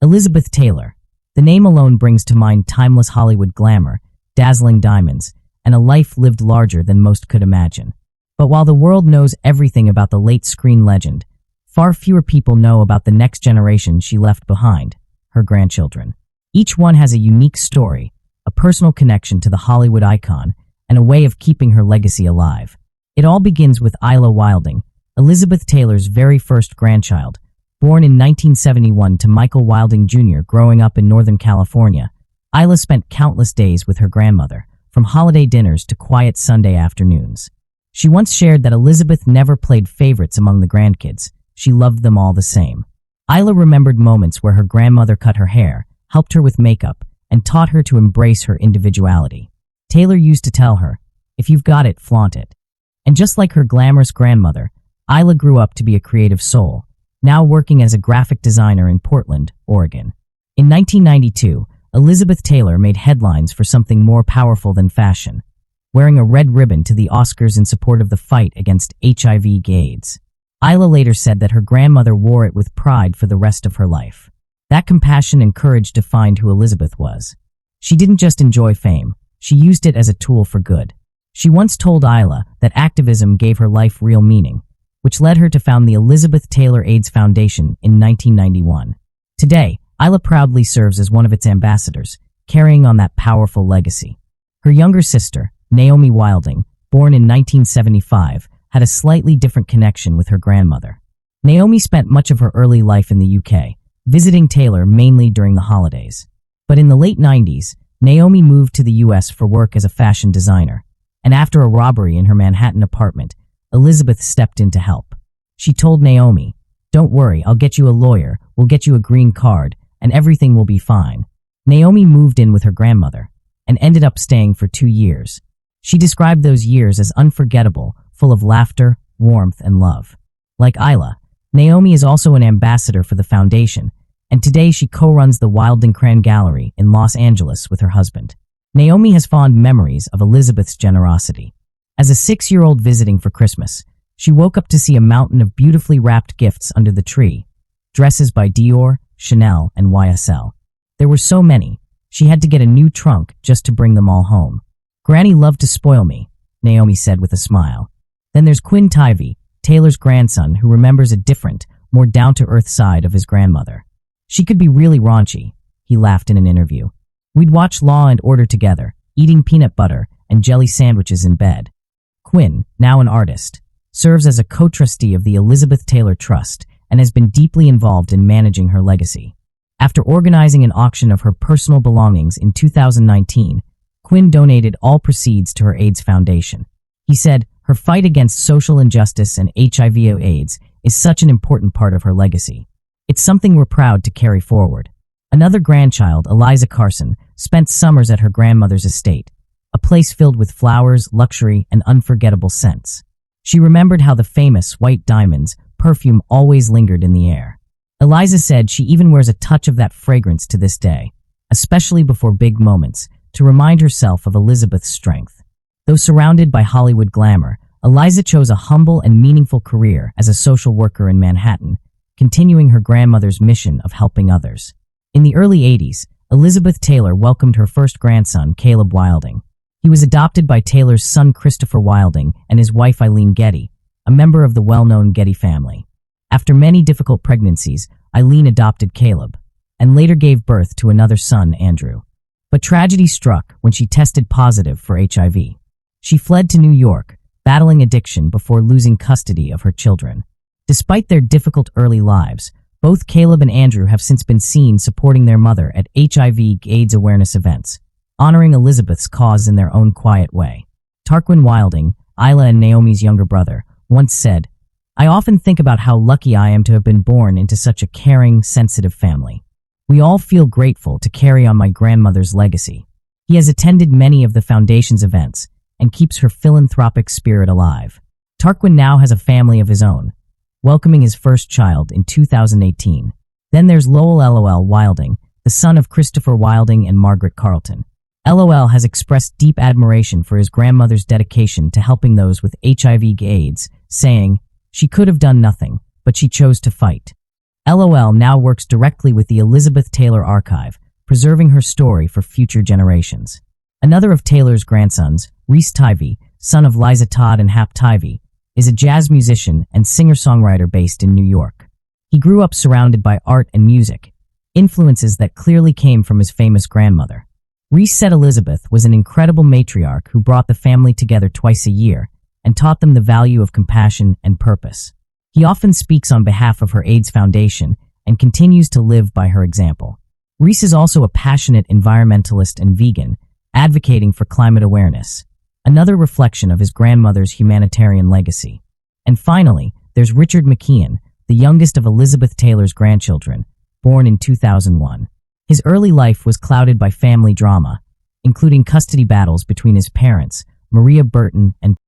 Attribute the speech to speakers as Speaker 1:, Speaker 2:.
Speaker 1: Elizabeth Taylor. The name alone brings to mind timeless Hollywood glamour, dazzling diamonds, and a life lived larger than most could imagine. But while the world knows everything about the late screen legend, far fewer people know about the next generation she left behind, her grandchildren. Each one has a unique story, a personal connection to the Hollywood icon, and a way of keeping her legacy alive. It all begins with Naomi Wilding, Elizabeth Taylor's very first grandchild, born in 1971 to Michael Wilding Jr. Growing up in Northern California, Isla spent countless days with her grandmother, from holiday dinners to quiet Sunday afternoons. She once shared that Elizabeth never played favorites among the grandkids. She loved them all the same. Isla remembered moments where her grandmother cut her hair, helped her with makeup, and taught her to embrace her individuality. Taylor used to tell her, "If you've got it, flaunt it." And just like her glamorous grandmother, Isla grew up to be a creative soul, now working as a graphic designer in Portland, Oregon. In 1992, Elizabeth Taylor made headlines for something more powerful than fashion, wearing a red ribbon to the Oscars in support of the fight against HIV/AIDS. Isla later said that her grandmother wore it with pride for the rest of her life. That compassion and courage defined who Elizabeth was. She didn't just enjoy fame, she used it as a tool for good. She once told Isla that activism gave her life real meaning, which led her to found the Elizabeth Taylor AIDS Foundation in 1991. Today, Isla proudly serves as one of its ambassadors, carrying on that powerful legacy. Her younger sister, Naomi Wilding, born in 1975, had a slightly different connection with her grandmother. Naomi spent much of her early life in the UK, visiting Taylor mainly during the holidays. But in the late 90s, Naomi moved to the US for work as a fashion designer, and after a robbery in her Manhattan apartment, Elizabeth stepped in to help. She told Naomi, "Don't worry, I'll get you a lawyer, we'll get you a green card, and everything will be fine." Naomi moved in with her grandmother, and ended up staying for 2 years. She described those years as unforgettable, full of laughter, warmth, and love. Like Isla, Naomi is also an ambassador for the foundation, and today she co-runs the Wilding Cran Gallery in Los Angeles with her husband. Naomi has fond memories of Elizabeth's generosity. As a 6-year-old visiting for Christmas, she woke up to see a mountain of beautifully wrapped gifts under the tree, dresses by Dior, Chanel, and YSL. There were so many, she had to get a new trunk just to bring them all home. "Granny loved to spoil me," Naomi said with a smile. Then there's Quinn Tivey, Taylor's grandson, who remembers a different, more down-to-earth side of his grandmother. "She could be really raunchy," he laughed in an interview. "We'd watch Law and Order together, eating peanut butter and jelly sandwiches in bed." Quinn, now an artist, serves as a co-trustee of the Elizabeth Taylor Trust and has been deeply involved in managing her legacy. After organizing an auction of her personal belongings in 2019, Quinn donated all proceeds to her AIDS Foundation. He said, "Her fight against social injustice and HIV/AIDS is such an important part of her legacy. It's something we're proud to carry forward." Another grandchild, Eliza Carson, spent summers at her grandmother's estate, a place filled with flowers, luxury, and unforgettable scents. She remembered how the famous white diamonds perfume always lingered in the air. Eliza said she even wears a touch of that fragrance to this day, especially before big moments, to remind herself of Elizabeth's strength. Though surrounded by Hollywood glamour, Eliza chose a humble and meaningful career as a social worker in Manhattan, continuing her grandmother's mission of helping others. In the early 80s, Elizabeth Taylor welcomed her first grandson, Caleb Wilding. He was adopted by Taylor's son Christopher Wilding and his wife Eileen Getty, a member of the well-known Getty family. After many difficult pregnancies, Eileen adopted Caleb, and later gave birth to another son, Andrew. But tragedy struck when she tested positive for HIV. She fled to New York, battling addiction before losing custody of her children. Despite their difficult early lives, both Caleb and Andrew have since been seen supporting their mother at HIV/AIDS awareness events, honoring Elizabeth's cause in their own quiet way. Tarquin Wilding, Isla and Naomi's younger brother, once said, "I often think about how lucky I am to have been born into such a caring, sensitive family. We all feel grateful to carry on my grandmother's legacy." He has attended many of the foundation's events and keeps her philanthropic spirit alive. Tarquin now has a family of his own, welcoming his first child in 2018. Then there's Lowell LOL Wilding, the son of Christopher Wilding and Margaret Carleton. LOL has expressed deep admiration for his grandmother's dedication to helping those with HIV/AIDS, saying, "She could have done nothing, but she chose to fight." LOL now works directly with the Elizabeth Taylor Archive, preserving her story for future generations. Another of Taylor's grandsons, Rhys Tivey, son of Liza Todd and Hap Tivey, is a jazz musician and singer-songwriter based in New York. He grew up surrounded by art and music, influences that clearly came from his famous grandmother. Rhys said Elizabeth was an incredible matriarch who brought the family together twice a year and taught them the value of compassion and purpose. He often speaks on behalf of her AIDS Foundation and continues to live by her example. Rhys is also a passionate environmentalist and vegan, advocating for climate awareness, another reflection of his grandmother's humanitarian legacy. And finally, there's Richard McKeon, the youngest of Elizabeth Taylor's grandchildren, born in 2001. His early life was clouded by family drama, including custody battles between his parents, Maria Burton and